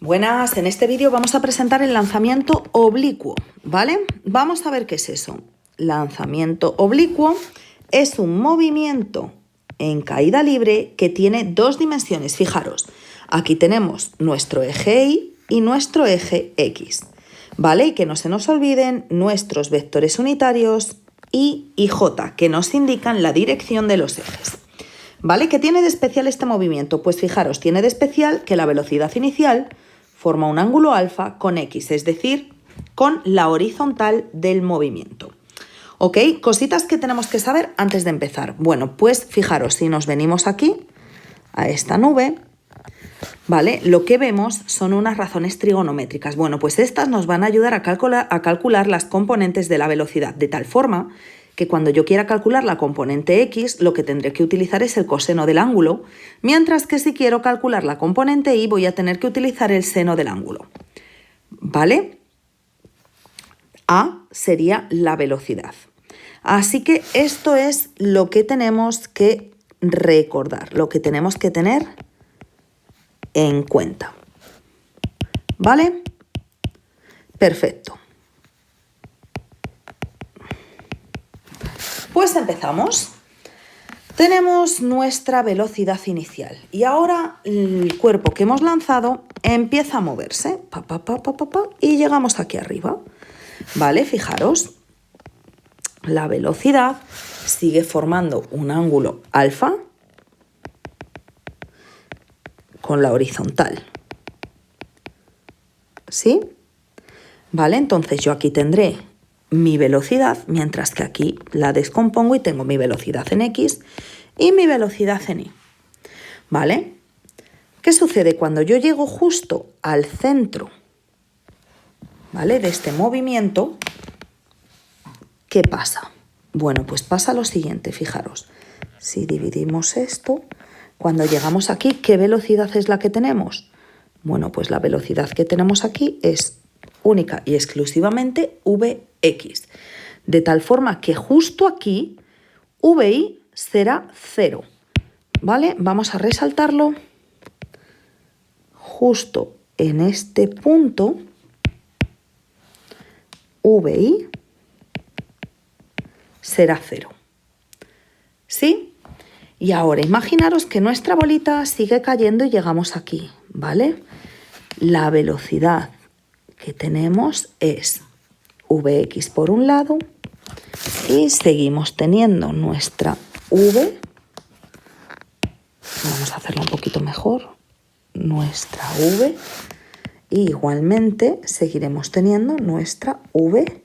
Buenas, en este vídeo vamos a presentar el lanzamiento oblicuo, ¿vale? Vamos a ver qué es eso. Lanzamiento oblicuo es un movimiento en caída libre que tiene dos dimensiones. Fijaros, aquí tenemos nuestro eje Y y nuestro eje X, ¿vale? Y que no se nos olviden nuestros vectores unitarios Y y J, que nos indican la dirección de los ejes. ¿Vale? ¿Qué tiene de especial este movimiento? Pues fijaros, tiene de especial que la velocidad inicial forma un ángulo alfa con X, es decir, con la horizontal del movimiento. ¿Ok? Cositas que tenemos que saber antes de empezar. Bueno, pues fijaros, si nos venimos aquí, a esta nube, ¿vale? Lo que vemos son unas razones trigonométricas. Bueno, pues estas nos van a ayudar a calcular las componentes de la velocidad, de tal forma que cuando yo quiera calcular la componente X, lo que tendré que utilizar es el coseno del ángulo, mientras que si quiero calcular la componente Y voy a tener que utilizar el seno del ángulo, ¿vale? A sería la velocidad. Así que esto es lo que tenemos que recordar, lo que tenemos que tener en cuenta, ¿vale? Perfecto. Pues empezamos. Tenemos nuestra velocidad inicial y ahora el cuerpo que hemos lanzado empieza a moverse y llegamos aquí arriba, ¿vale? Fijaros, la velocidad sigue formando un ángulo alfa con la horizontal, ¿sí? ¿Vale? Entonces yo aquí tendré mi velocidad, mientras que aquí la descompongo y tengo mi velocidad en X y mi velocidad en Y, ¿vale? ¿Qué sucede? Cuando yo llego justo al centro, ¿vale?, de este movimiento, ¿qué pasa? Bueno, pues pasa lo siguiente, fijaros, si dividimos esto, cuando llegamos aquí, ¿qué velocidad es la que tenemos? Bueno, pues la velocidad que tenemos aquí es única y exclusivamente Vx, de tal forma que justo aquí Vi será 0, ¿vale? Vamos a resaltarlo. Justo en este punto, Vi será 0, ¿sí? Y ahora imaginaros que nuestra bolita sigue cayendo y llegamos aquí, ¿vale? La velocidad que tenemos es Vx por un lado y seguimos teniendo nuestra V, vamos a hacerlo un poquito mejor, nuestra V, y igualmente seguiremos teniendo nuestra V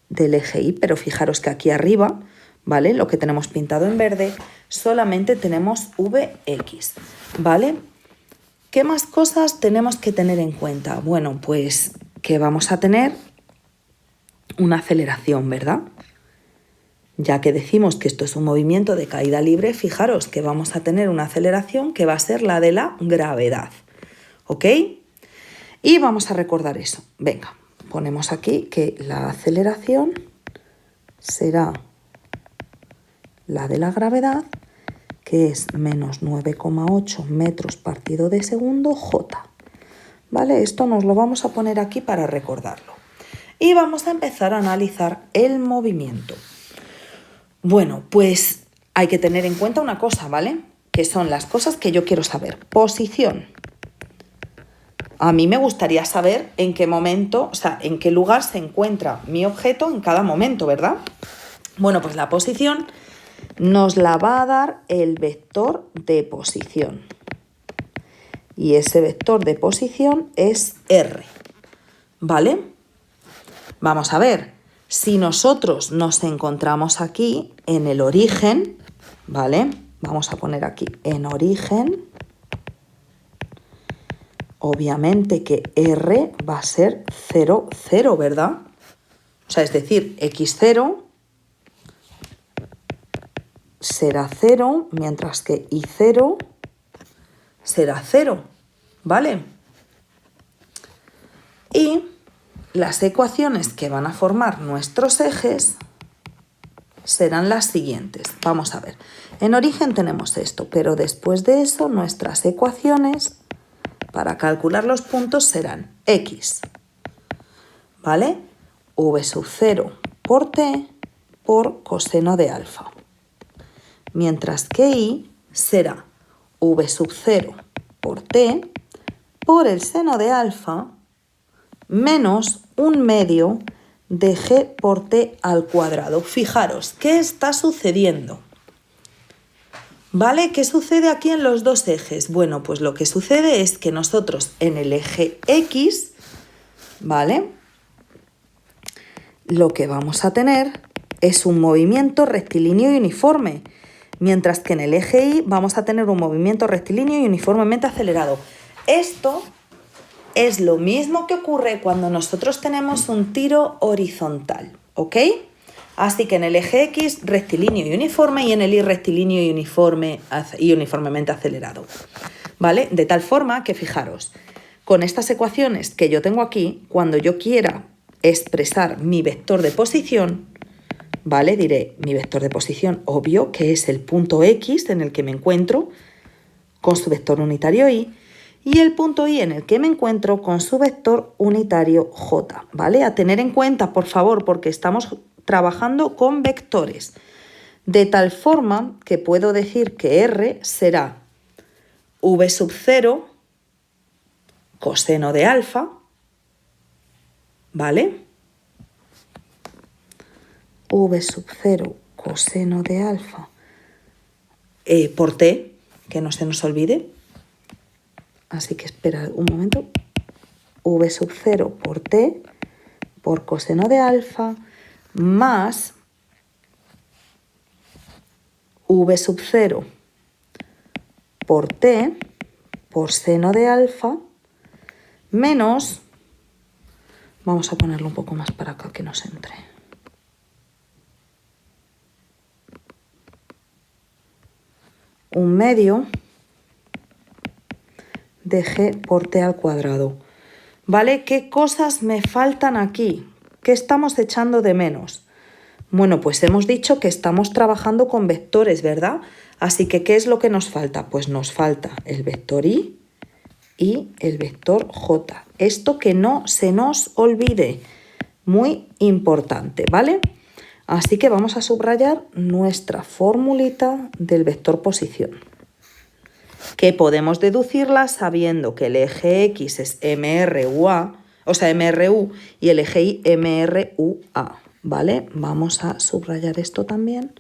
del eje Y, pero fijaros que aquí arriba, ¿vale?, lo que tenemos pintado en verde, solamente tenemos Vx, ¿vale? ¿Qué más cosas tenemos que tener en cuenta? Bueno, pues que vamos a tener una aceleración, ¿verdad? Ya que decimos que esto es un movimiento de caída libre, fijaros que vamos a tener una aceleración que va a ser la de la gravedad, ¿ok? Y vamos a recordar eso. Venga, ponemos aquí que la aceleración será la de la gravedad, que es menos 9,8 metros partido de segundo J. ¿Vale? Esto nos lo vamos a poner aquí para recordarlo. Y vamos a empezar a analizar el movimiento. Bueno, pues hay que tener en cuenta una cosa, ¿vale? Que son las cosas que yo quiero saber. Posición. A mí me gustaría saber en qué momento, o sea, en qué lugar se encuentra mi objeto en cada momento, ¿verdad? Bueno, pues la posición nos la va a dar el vector de posición. Y ese vector de posición es R, ¿vale? Vamos a ver, si nosotros nos encontramos aquí en el origen, ¿vale? Vamos a poner aquí en origen, obviamente que R va a ser 0, 0, ¿verdad? O sea, es decir, X0 será 0, mientras que Y0 será 0, ¿vale? Y las ecuaciones que van a formar nuestros ejes serán las siguientes. Vamos a ver, en origen tenemos esto, pero después de eso nuestras ecuaciones para calcular los puntos serán x, ¿vale? V sub 0 por t por coseno de alfa. Mientras que y será v sub 0 por t por el seno de alfa menos 1/2 de g por t al cuadrado. Fijaros, ¿qué está sucediendo? ¿Vale? ¿Qué sucede aquí en los dos ejes? Bueno, pues lo que sucede es que nosotros en el eje X, ¿vale? Lo que vamos a tener es un movimiento rectilíneo y uniforme, mientras que en el eje Y vamos a tener un movimiento rectilíneo y uniformemente acelerado. Esto es lo mismo que ocurre cuando nosotros tenemos un tiro horizontal, ¿ok? Así que en el eje X rectilíneo y uniforme y en el Y rectilíneo y uniformemente acelerado, ¿vale? De tal forma que fijaros, con estas ecuaciones que yo tengo aquí, cuando yo quiera expresar mi vector de posición, ¿vale? Diré mi vector de posición obvio, que es el punto X en el que me encuentro con su vector unitario Y, y el punto Y en el que me encuentro con su vector unitario J, ¿vale? A tener en cuenta, por favor, porque estamos trabajando con vectores, de tal forma que puedo decir que R será V sub 0 coseno de alfa, ¿vale? V sub 0 coseno de alfa por t, que no se nos olvide. Así que espera un momento. V sub 0 por t por coseno de alfa más V sub 0 por t por seno de alfa menos, vamos a ponerlo un poco más para acá que nos entre, un medio de g por t al cuadrado. ¿Vale? ¿Qué cosas me faltan aquí? ¿Qué estamos echando de menos? Bueno, pues hemos dicho que estamos trabajando con vectores, ¿verdad? Así que, ¿qué es lo que nos falta? Pues nos falta el vector y el vector j. Esto que no se nos olvide, muy importante, ¿vale? Así que vamos a subrayar nuestra formulita del vector posición, que podemos deducirla sabiendo que el eje X es MRUA, o sea, MRU, y el eje Y MRUA, ¿vale? Vamos a subrayar esto también,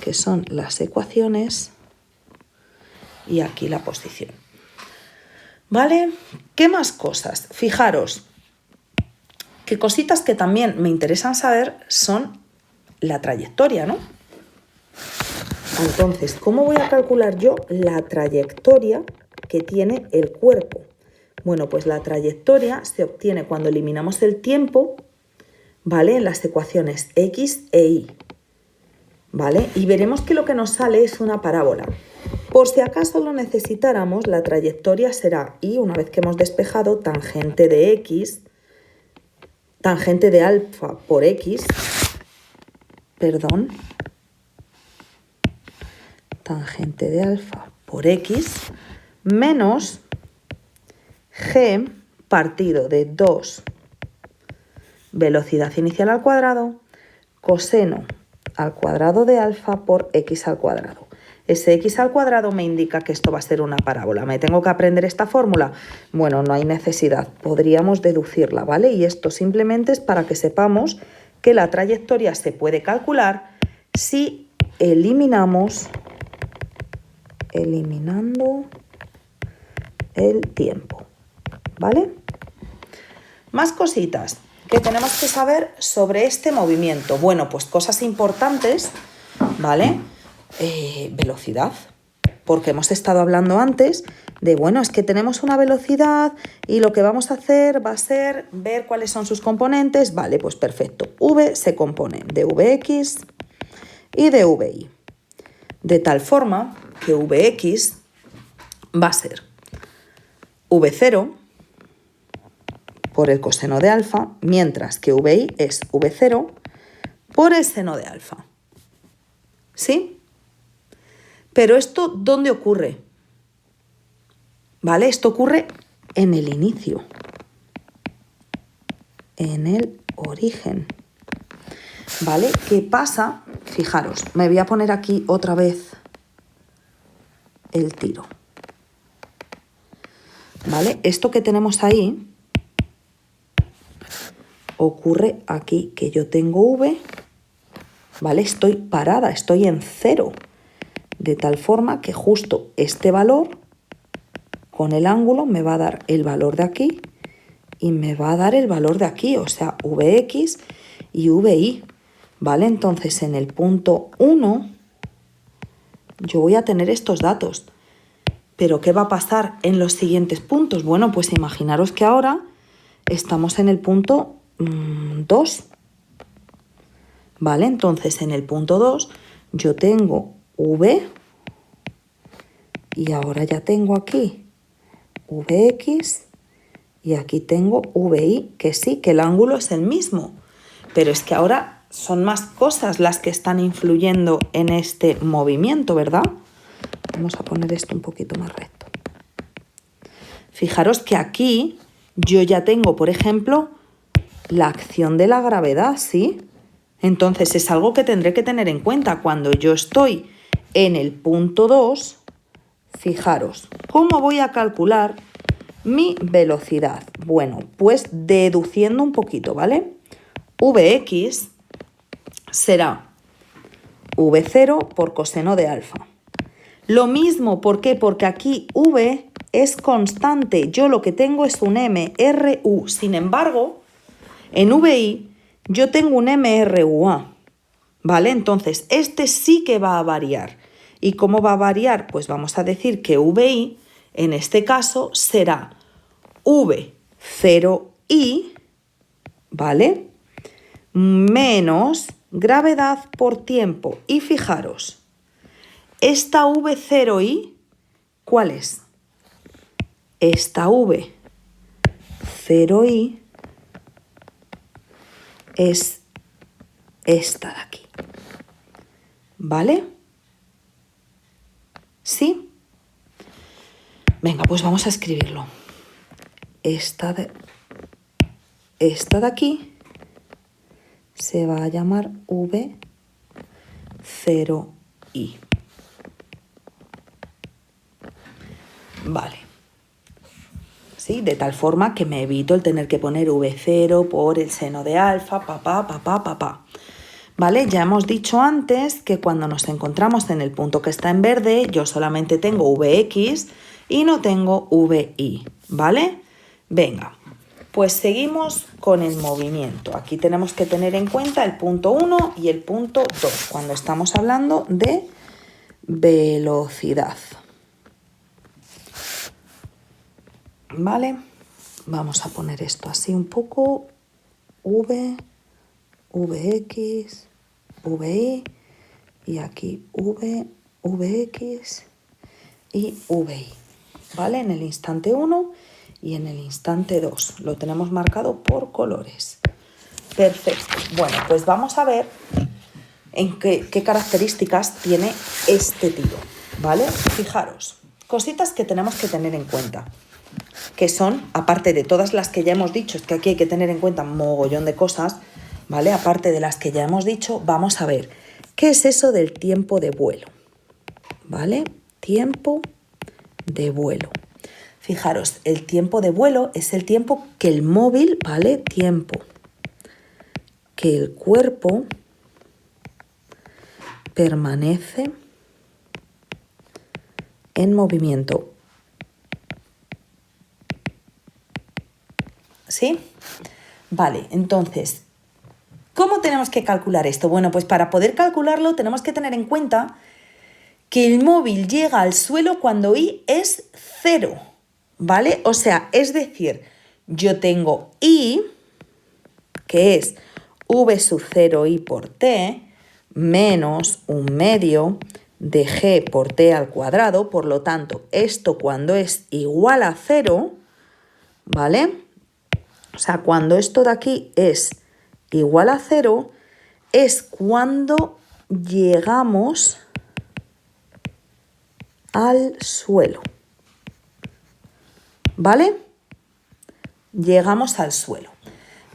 que son las ecuaciones, y aquí la posición. ¿Vale? ¿Qué más cosas? Fijaros, que cositas que también me interesan saber son la trayectoria, ¿no? Entonces, ¿cómo voy a calcular yo la trayectoria que tiene el cuerpo? Bueno, pues la trayectoria se obtiene cuando eliminamos el tiempo, ¿vale? En las ecuaciones X e Y, ¿vale? Y veremos que lo que nos sale es una parábola. Por si acaso lo necesitáramos, la trayectoria será Y, una vez que hemos despejado, tangente de X, tangente de alfa por X, perdón, tangente de alfa por X, menos G partido de 2 velocidad inicial al cuadrado, coseno al cuadrado de alfa por X al cuadrado. Ese X al cuadrado me indica que esto va a ser una parábola. ¿Me tengo que aprender esta fórmula? Bueno, no hay necesidad, podríamos deducirla, ¿vale? Y esto simplemente es para que sepamos que la trayectoria se puede calcular si eliminando el tiempo, ¿vale? Más cositas que tenemos que saber sobre este movimiento. Bueno, pues cosas importantes, ¿vale? Velocidad, porque hemos estado hablando antes de, bueno, es que tenemos una velocidad y lo que vamos a hacer va a ser ver cuáles son sus componentes. Vale, pues perfecto. V se compone de Vx y de Vy, de tal forma que Vx va a ser V0 por el coseno de alfa, mientras que Vy es V0 por el seno de alfa. ¿Sí? Pero esto, ¿dónde ocurre? ¿Vale? Esto ocurre en el inicio, en el origen. ¿Vale? ¿Qué pasa? Fijaros, me voy a poner aquí otra vez el tiro. ¿Vale? Esto que tenemos ahí ocurre aquí, que yo tengo V, ¿vale? Estoy parada, estoy en 0, de tal forma que justo este valor con el ángulo me va a dar el valor de aquí y me va a dar el valor de aquí, o sea, Vx y Vi, ¿vale? Entonces en el punto 1 yo voy a tener estos datos. ¿Pero qué va a pasar en los siguientes puntos? Bueno, pues imaginaros que ahora estamos en el punto 2. ¿Vale? Entonces en el punto 2 yo tengo V y ahora ya tengo aquí Vx y aquí tengo Vi, que sí, que el ángulo es el mismo. Pero es que ahora son más cosas las que están influyendo en este movimiento, ¿verdad? Vamos a poner esto un poquito más recto. Fijaros que aquí yo ya tengo, por ejemplo, la acción de la gravedad, ¿sí? Entonces es algo que tendré que tener en cuenta cuando yo estoy en el punto 2. Fijaros, ¿cómo voy a calcular mi velocidad? Bueno, pues deduciendo un poquito, ¿vale? Vx será V0 por coseno de alfa. Lo mismo, ¿por qué? Porque aquí V es constante. Yo lo que tengo es un MRU. Sin embargo, en VI yo tengo un MRUA. ¿Vale? Entonces, este sí que va a variar. ¿Y cómo va a variar? Pues vamos a decir que VI, en este caso, será V0I, ¿vale? Menos gravedad por tiempo. Y fijaros, esta V0I, ¿cuál es? Esta V0I es esta de aquí. ¿Vale? ¿Sí? Venga, pues vamos a escribirlo. Esta de aquí se va a llamar V0I. Vale. ¿Sí? De tal forma que me evito el tener que poner V0 por el seno de alfa, papá. ¿Vale? Ya hemos dicho antes que cuando nos encontramos en el punto que está en verde, yo solamente tengo Vx y no tengo Vi, ¿vale? Venga, pues seguimos con el movimiento. Aquí tenemos que tener en cuenta el punto 1 y el punto 2 cuando estamos hablando de velocidad. ¿Vale? Vamos a poner esto así un poco. V, Vx, Vi y aquí V, Vx y Vi, ¿vale? En el instante 1 y en el instante 2. Lo tenemos marcado por colores. Perfecto. Bueno, pues vamos a ver en qué características tiene este tiro, ¿vale? Fijaros, cositas que tenemos que tener en cuenta, que son, aparte de todas las que ya hemos dicho, es que aquí hay que tener en cuenta un mogollón de cosas, ¿vale? Aparte de las que ya hemos dicho, vamos a ver qué es eso del tiempo de vuelo, ¿vale? Tiempo de vuelo. Fijaros, el tiempo de vuelo es el tiempo que el móvil, ¿vale? Tiempo que el cuerpo permanece en movimiento. ¿Sí? Vale, entonces, ¿cómo tenemos que calcular esto? Bueno, pues para poder calcularlo tenemos que tener en cuenta que el móvil llega al suelo cuando I es 0, ¿vale? O sea, es decir, yo tengo I, que es V sub 0I por T, menos un medio de G por T al cuadrado, por lo tanto, esto cuando es igual a 0, ¿vale? O sea, cuando esto de aquí es igual a 0, es cuando llegamos al suelo. ¿Vale? llegamos al suelo.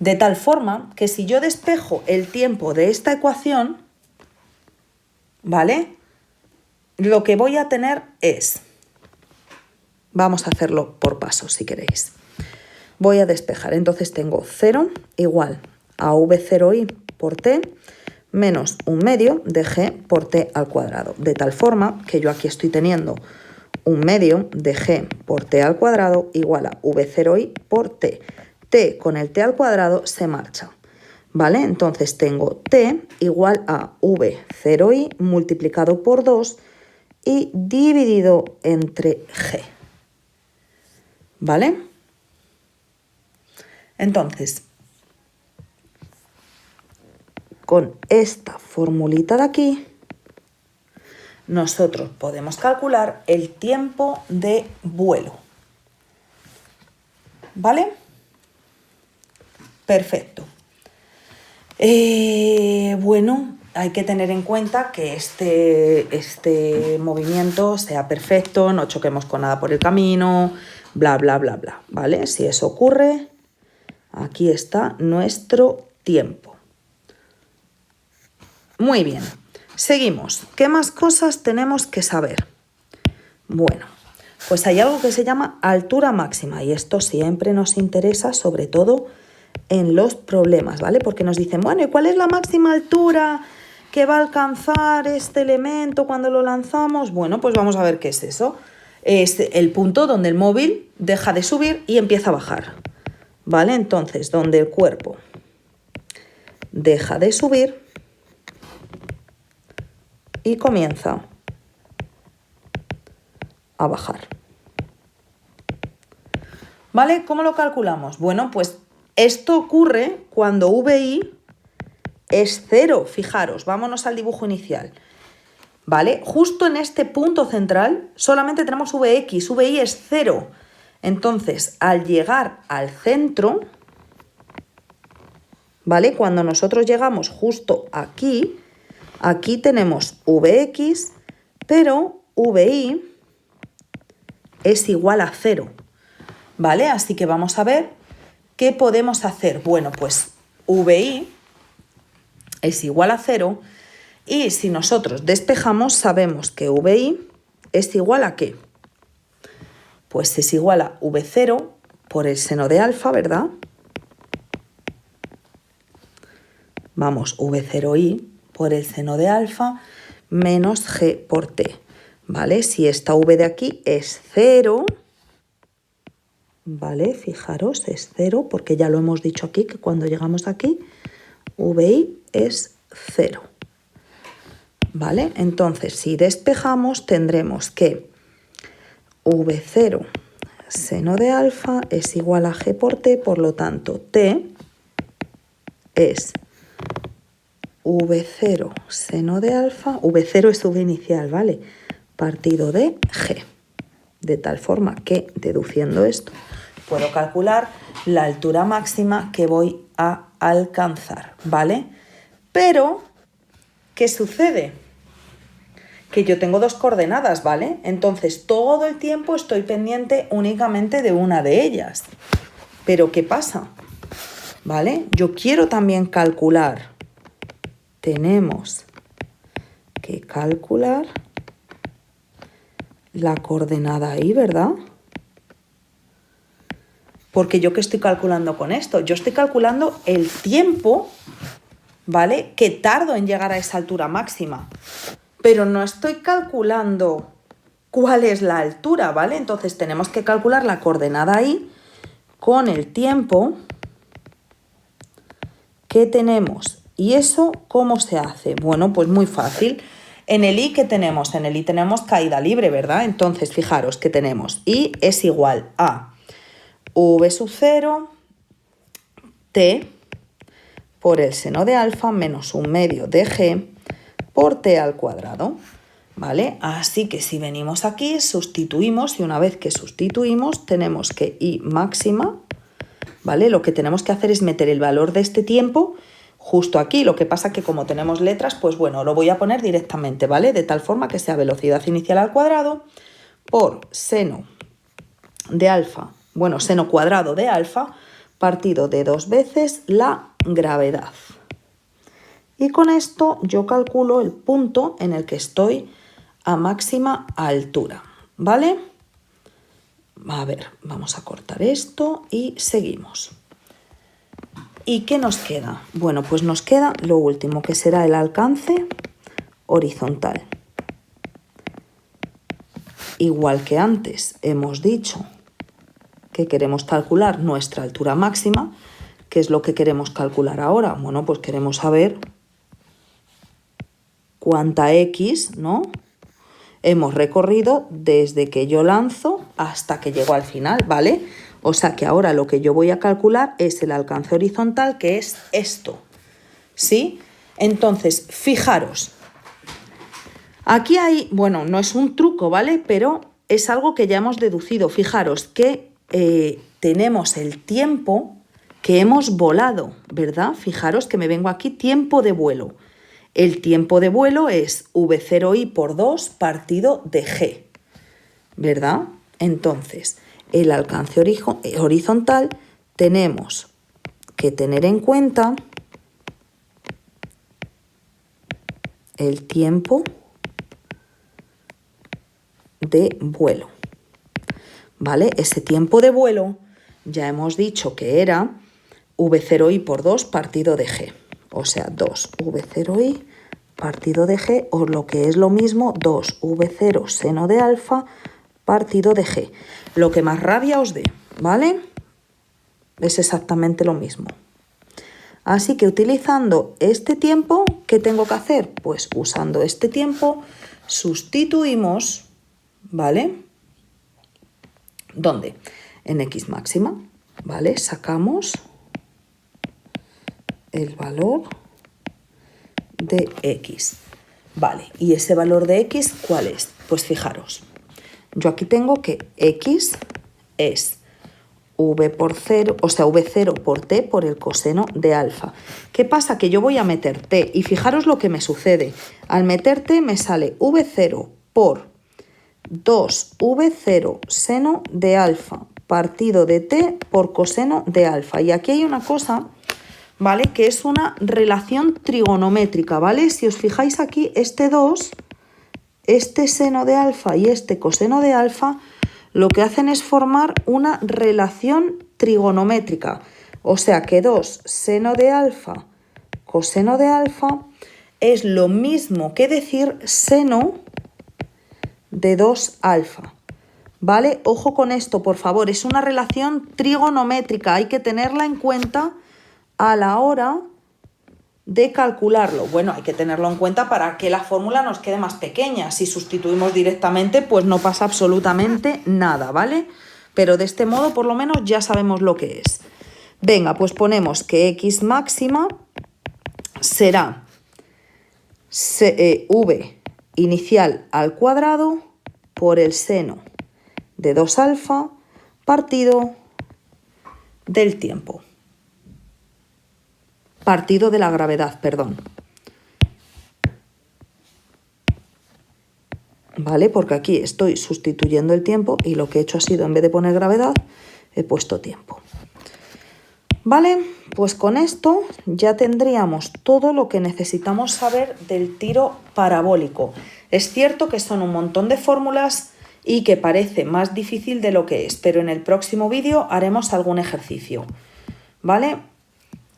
De tal forma que si yo despejo el tiempo de esta ecuación, ¿vale? Lo que voy a tener es, vamos a hacerlo por pasos si queréis. Voy a despejar, entonces tengo 0 igual a v0i por t menos 1/2 de g por t al cuadrado. De tal forma que yo aquí estoy teniendo 1/2 de g por t al cuadrado igual a v0i por t. T con el t al cuadrado se marcha, ¿vale? Entonces tengo t igual a v0i multiplicado por 2 y dividido entre g, ¿vale? Entonces, con esta formulita de aquí, nosotros podemos calcular el tiempo de vuelo, ¿vale? Perfecto. Bueno, hay que tener en cuenta que este movimiento sea perfecto, no choquemos con nada por el camino, bla, bla, bla, bla, ¿vale? Si eso ocurre, aquí está nuestro tiempo. Muy bien, seguimos. ¿Qué más cosas tenemos que saber? Bueno, pues hay algo que se llama altura máxima y esto siempre nos interesa, sobre todo en los problemas, ¿vale? Porque nos dicen, bueno, ¿y cuál es la máxima altura que va a alcanzar este elemento cuando lo lanzamos? Bueno, pues vamos a ver qué es eso. Es el punto donde el móvil deja de subir y empieza a bajar, ¿vale? Entonces, donde el cuerpo deja de subir y comienza a bajar. ¿Vale? ¿Cómo lo calculamos? Bueno, pues esto ocurre cuando VI es 0. Fijaros, vámonos al dibujo inicial. ¿Vale? Justo en este punto central solamente tenemos Vx, VI es 0. Entonces, al llegar al centro, ¿vale? Cuando nosotros llegamos justo aquí, aquí tenemos Vx, pero VI es igual a 0, ¿vale? Así que vamos a ver qué podemos hacer. Bueno, pues VI es igual a 0 y si nosotros despejamos sabemos que VI es igual a ¿qué? Pues es igual a V0 por el seno de alfa, ¿verdad? Vamos, V0i por el seno de alfa menos g por t, ¿vale? Si esta v de aquí es 0, ¿vale? Fijaros, es 0 porque ya lo hemos dicho aquí, que cuando llegamos aquí, vi es 0, ¿vale? Entonces, si despejamos, tendremos que v0 seno de alfa es igual a g por t, por lo tanto, t es v0 seno de alfa, v0 es v inicial, ¿vale? Partido de g. De tal forma que, deduciendo esto, puedo calcular la altura máxima que voy a alcanzar, ¿vale? Pero, ¿qué sucede? Que yo tengo dos coordenadas, ¿vale? Entonces, todo el tiempo estoy pendiente únicamente de una de ellas. Pero, ¿qué pasa? ¿Vale? Yo quiero también calcular. Tenemos que calcular la coordenada ahí, ¿verdad? Porque yo, ¿qué estoy calculando con esto? Yo estoy calculando el tiempo, ¿vale?, que tardo en llegar a esa altura máxima. Pero no estoy calculando cuál es la altura, ¿vale? Entonces tenemos que calcular la coordenada ahí con el tiempo que tenemos. ¿Y eso cómo se hace? Bueno, pues muy fácil. En el i, ¿qué tenemos? En el i tenemos caída libre, ¿verdad? Entonces, fijaros que tenemos i es igual a v sub 0 t por el seno de alfa menos 1/2 de g por t al cuadrado, ¿vale? Así que si venimos aquí, sustituimos, y una vez que sustituimos, tenemos que i máxima, ¿vale? Lo que tenemos que hacer es meter el valor de este tiempo justo aquí. Lo que pasa que como tenemos letras, pues bueno, lo voy a poner directamente, ¿vale? De tal forma que sea velocidad inicial al cuadrado por seno de alfa bueno, seno cuadrado de alfa partido de 2 veces la gravedad. Y con esto yo calculo el punto en el que estoy a máxima altura, ¿vale? A ver, vamos a cortar esto y seguimos. ¿Y qué nos queda? Bueno, pues nos queda lo último, que será el alcance horizontal. Igual que antes hemos dicho que queremos calcular nuestra altura máxima, ¿qué es lo que queremos calcular ahora? Bueno, pues queremos saber cuánta X, ¿no?, hemos recorrido desde que yo lanzo hasta que llego al final, ¿vale? O sea que ahora lo que yo voy a calcular es el alcance horizontal, que es esto, ¿sí? Entonces, fijaros, aquí hay, bueno, no es un truco, ¿vale? Pero es algo que ya hemos deducido. Fijaros que tenemos el tiempo que hemos volado, ¿verdad? Fijaros que me vengo aquí, tiempo de vuelo. El tiempo de vuelo es v0i por 2 partido de g, ¿verdad? Entonces, el alcance horizontal tenemos que tener en cuenta el tiempo de vuelo, ¿vale? Ese tiempo de vuelo ya hemos dicho que era v0i por 2 partido de g. O sea, 2v0i partido de g, o lo que es lo mismo, 2v0 seno de alfa partido de g. Lo que más rabia os dé, ¿vale? Es exactamente lo mismo. Así que utilizando este tiempo, ¿qué tengo que hacer? Pues usando este tiempo sustituimos, ¿vale? ¿Dónde? En x máxima, ¿vale? Sacamos el valor de x, ¿vale? ¿Y ese valor de x cuál es? Pues fijaros, yo aquí tengo que x es v por 0, o sea, v0 por t por el coseno de alfa. ¿Qué pasa? Que yo voy a meter t y fijaros lo que me sucede. Al meter t me sale v0 por 2v0 seno de alfa partido de t por coseno de alfa. Y aquí hay una cosa, ¿vale?, que es una relación trigonométrica, ¿vale? Si os fijáis aquí, este 2, este seno de alfa y este coseno de alfa, lo que hacen es formar una relación trigonométrica. O sea que 2 seno de alfa, coseno de alfa, es lo mismo que decir seno de 2 alfa. ¿Vale? Ojo con esto, por favor, es una relación trigonométrica, hay que tenerla en cuenta a la hora de calcularlo. Bueno, hay que tenerlo en cuenta para que la fórmula nos quede más pequeña. Si sustituimos directamente, pues no pasa absolutamente nada, ¿vale? Pero de este modo, por lo menos, ya sabemos lo que es. Venga, pues ponemos que x máxima será v inicial al cuadrado por el seno de 2 alfa partido del tiempo. Partido de la gravedad, perdón. ¿Vale? Porque aquí estoy sustituyendo el tiempo y lo que he hecho ha sido, en vez de poner gravedad, he puesto tiempo. ¿Vale? Pues con esto ya tendríamos todo lo que necesitamos saber del tiro parabólico. Es cierto que son un montón de fórmulas y que parece más difícil de lo que es, pero en el próximo vídeo haremos algún ejercicio. ¿Vale?